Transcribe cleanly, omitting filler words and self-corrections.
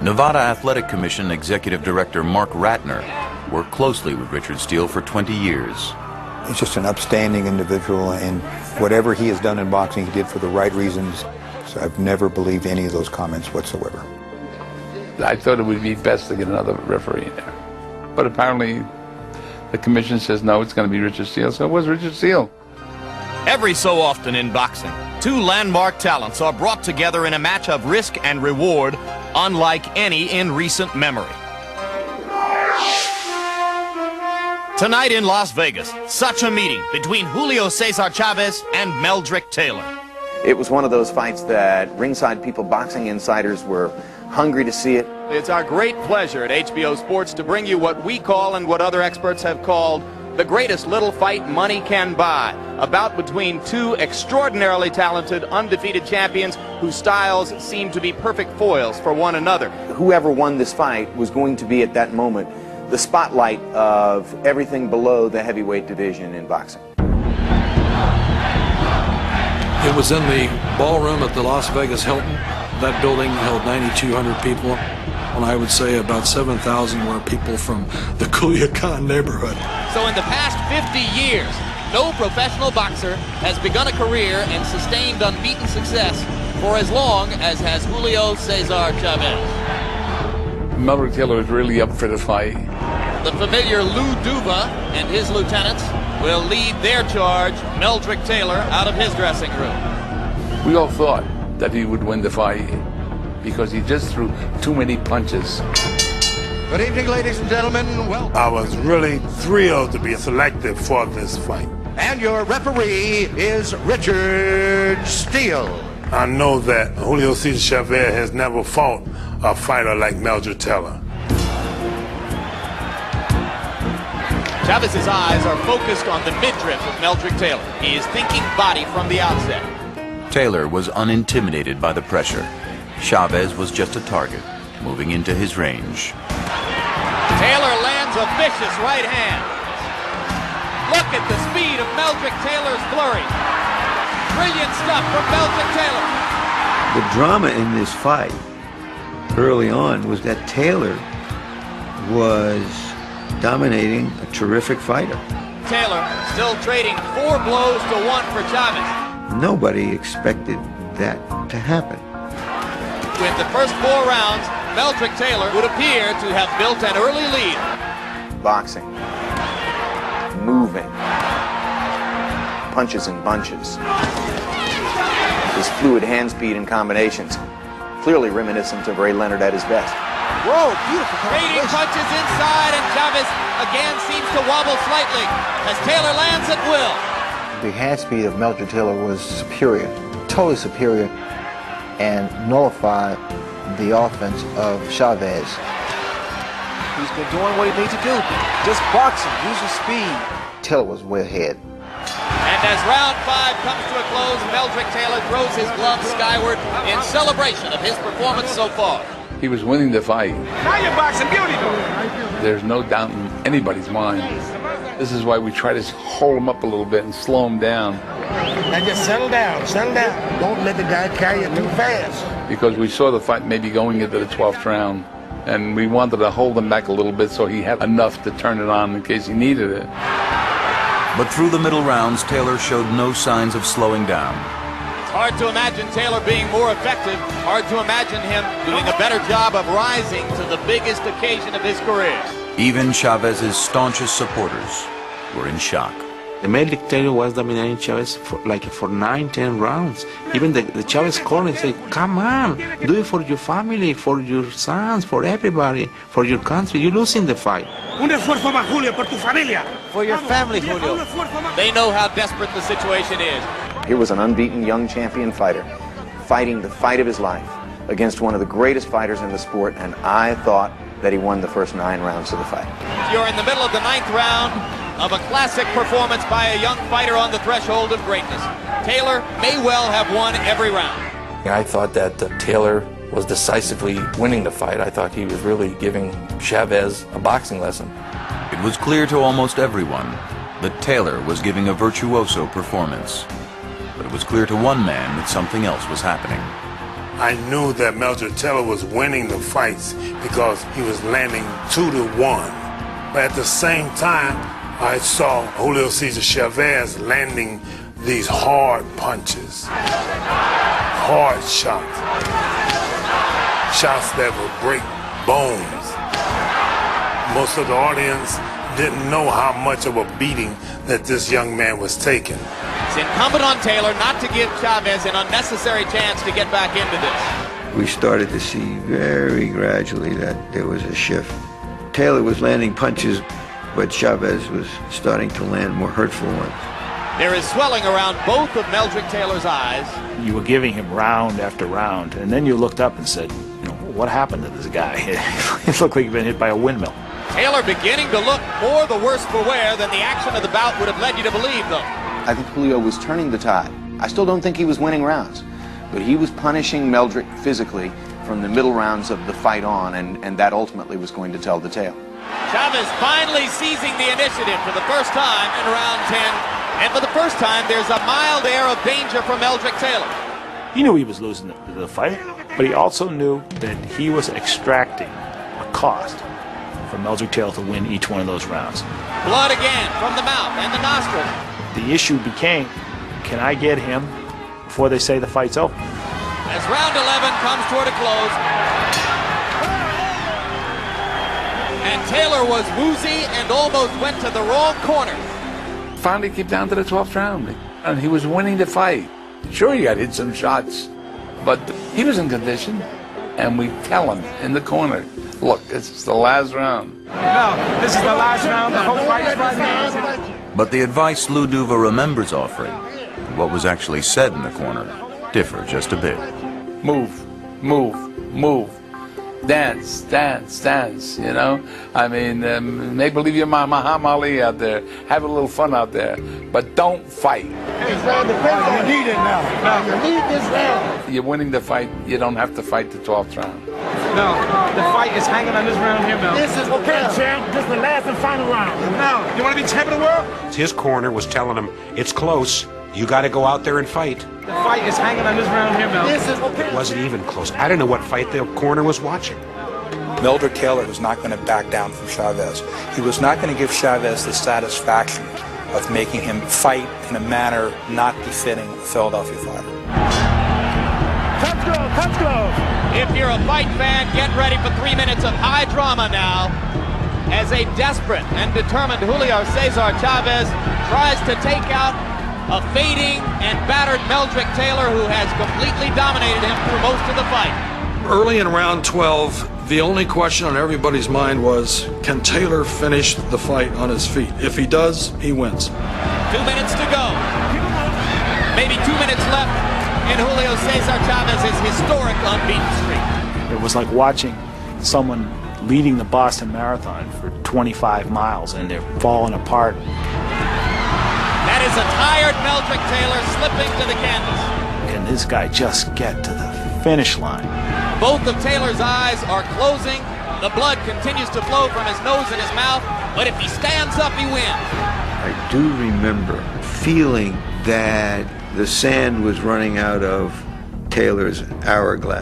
Nevada Athletic Commission Executive Director Mark Ratner worked closely with Richard Steele for 20 years. He's just an upstanding individual, and whatever he has done in boxing, he did for the right reasons. So I've never believed any of those comments whatsoever. I thought it would be best to get another referee in there. But apparently, the commission says no, it's going to be Richard Steele, so it was Richard Steele. Every so often in boxing, two landmark talents are brought together in a match of risk and reward unlike any in recent memory. Tonight in Las Vegas, such a meeting between Julio Cesar Chavez and Meldrick Taylor. It was one of those fights that ringside people, boxing insiders, were hungry to see it. It's our great pleasure at HBO Sports to bring you what we call and what other experts have called the greatest little fight money can buy. A bout between two extraordinarily talented, undefeated champions whose styles seem to be perfect foils for one another. Whoever won this fight was going to be at that moment the spotlight of everything below the heavyweight division in boxing. It was in the ballroom at the Las Vegas Hilton. That building held 9,200 people, and I would say about 7,000 were people from the Culiacan neighborhood. So in the past 50 years, no professional boxer has begun a career and sustained unbeaten success for as long as has Julio Cesar Chavez. Meldrick Taylor was really up for the fight. The familiar Lou Duva and his lieutenants will lead their charge, Meldrick Taylor, out of his dressing room. We all thought that he would win the fight because he just threw too many punches. Good evening, ladies and gentlemen. Welcome. I was really thrilled to be selected for this fight. And your referee is Richard Steele. I know that Julio Cesar Chavez has never fought a fighter like Meldrick Taylor. Chavez's eyes are focused on the midriff of Meldrick Taylor. He is thinking body from the outset. Taylor was unintimidated by the pressure. Chavez was just a target, moving into his range. Taylor lands a vicious right hand. Look at the speed of Meldrick Taylor's flurry. Brilliant stuff from Meldrick Taylor. The drama in this fight early on was that Taylor was dominating a terrific fighter. Taylor still trading 4 blows to 1 for Chavez. Nobody expected that to happen. With the first 4 rounds, Meldrick Taylor would appear to have built an early lead. Boxing, moving, punches and bunches. His fluid hand speed and combinations, clearly reminiscent of Ray Leonard at his best. Whoa, beautiful Trading punches inside, and Chavez again seems to wobble slightly as Taylor lands at will. The hand speed of Meldrick Taylor was superior, totally superior, and nullified the offense of Chavez. He's been doing what he needs to do. Just boxing, use his speed. Taylor was way ahead. And as round 5 comes to a close, Meldrick Taylor throws his glove skyward in celebration of his performance so far. He was winning the fight. Now you're boxing beauty. There's no doubt in anybody's mind. This is why we try to hold him up a little bit and slow him down. Now just settle down, settle down. Don't let the guy carry you too fast. Because we saw the fight maybe going into the 12th round, and we wanted to hold him back a little bit so he had enough to turn it on in case he needed it. But through the middle rounds, Taylor showed no signs of slowing down. It's hard to imagine Taylor being more effective. Hard to imagine him doing a better job of rising to the biggest occasion of his career. Even Chavez's staunchest supporters were in shock. Meldrick Taylor was dominating Chavez for 9-10 rounds. Even the Chavez corner said, come on, do it for your family, for your sons, for everybody, for your country. You're losing the fight. Un esfuerzo más, Julio, por tu familia. For your family, Julio. They know how desperate the situation is. Here was an unbeaten young champion fighter fighting the fight of his life against one of the greatest fighters in the sport, and I thought that he won the first 9 rounds of the fight. You're in the middle of the 9th round of a classic performance by a young fighter on the threshold of greatness. Taylor may well have won every round. I thought that Taylor was decisively winning the fight. I thought he was really giving Chavez a boxing lesson. It was clear to almost everyone that Taylor was giving a virtuoso performance. But it was clear to one man that something else was happening. I knew that Meldrick Taylor was winning the fights because he was landing 2-1. But at the same time, I saw Julio Cesar Chavez landing these hard punches, hard shots, shots that would break bones. Most of the audience didn't know how much of a beating that this young man was taking. It's incumbent on Taylor not to give Chavez an unnecessary chance to get back into this. We started to see very gradually that there was a shift. Taylor was landing punches, but Chavez was starting to land more hurtful ones. There is swelling around both of Meldrick Taylor's eyes. You were giving him round after round, and then you looked up and said, what happened to this guy? It looked like he'd been hit by a windmill. Taylor beginning to look more the worse for wear than the action of the bout would have led you to believe, though. I think Julio was turning the tide. I still don't think he was winning rounds, but he was punishing Meldrick physically from the middle rounds of the fight on, and that ultimately was going to tell the tale. Chavez finally seizing the initiative for the first time in round 10, and for the first time there's a mild air of danger from Meldrick Taylor. He knew he was losing the fight, but he also knew that he was extracting a cost for Meldrick Taylor to win each one of those rounds. Blood again from the mouth and the nostril. The issue became, can I get him before they say the fight's over? As round 11 comes toward a close, and Taylor was woozy and almost went to the wrong corner. Finally came down to the 12th round, and he was winning the fight. Sure, he got hit some shots, but he was in condition, and we tell him in the corner, look, this is the last round. No, this is the last round. The whole fight is right now. But the advice Lou Duva remembers offering, and what was actually said in the corner, differ just a bit. Move, move, move. Dance, dance, dance, you know? I mean, make believe you're Muhammad Ali out there. Have a little fun out there. But don't fight. You need it now. You need this round. You're winning the fight. You don't have to fight the 12th round. No, the fight is hanging on this round here, Mel. This is okay, champ. This is the last and final round. Now, you want to be champion of the world? His corner was telling him, it's close. You got to go out there and fight. The fight is hanging on this round here, Mel. This is okay. It wasn't even close. I don't know what fight the corner was watching. Meldrick Taylor was not going to back down from Chavez. He was not going to give Chavez the satisfaction of making him fight in a manner not befitting a Philadelphia fighter. Touch glove, touch glove. If you're a fight fan, get ready for 3 minutes of high drama now, as a desperate and determined Julio Cesar Chavez tries to take out a fading and battered Meldrick Taylor, who has completely dominated him through most of the fight. Early in round 12, the only question on everybody's mind was, can Taylor finish the fight on his feet? If he does, he wins. 2 minutes to go. Maybe 2 minutes left in Julio Cesar Chavez's historic unbeaten streak. It was like watching someone leading the Boston Marathon for 25 miles and they're falling apart. That is a tired Meldrick Taylor slipping to the canvas. Can this guy just get to the finish line? Both of Taylor's eyes are closing. The blood continues to flow from his nose and his mouth, but if he stands up, he wins. I do remember feeling that the sand was running out of Taylor's hourglass.